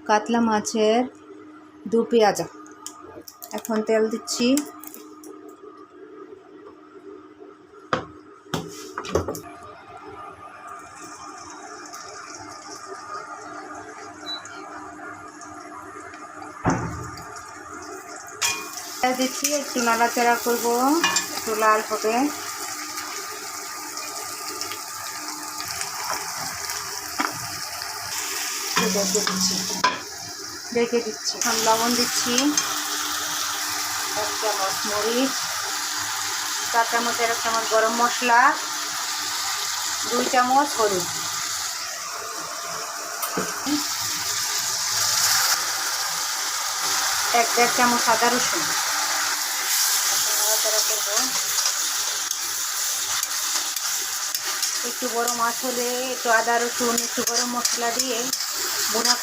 কাতলা মাছের দু পেঁয়াজা। এখন তেল দিচ্ছি। দিচ্ছি, একটু নাড়াচাড়া করবো, একটু লাল হবে। রেখে দিচ্ছি। এখন লবণ দিচ্ছি, 1 চামচ মরিচ, 4 চামচের 1 চামচ গরম মশলা, 2 চামচ হলুদ, 1-1.5 চামচ আদা রসুন। নাড়াচাড়া করবো। একটু বড় মাছ হলে একটু আদা রসুন, একটু গরম মশলা দিয়ে ভুনা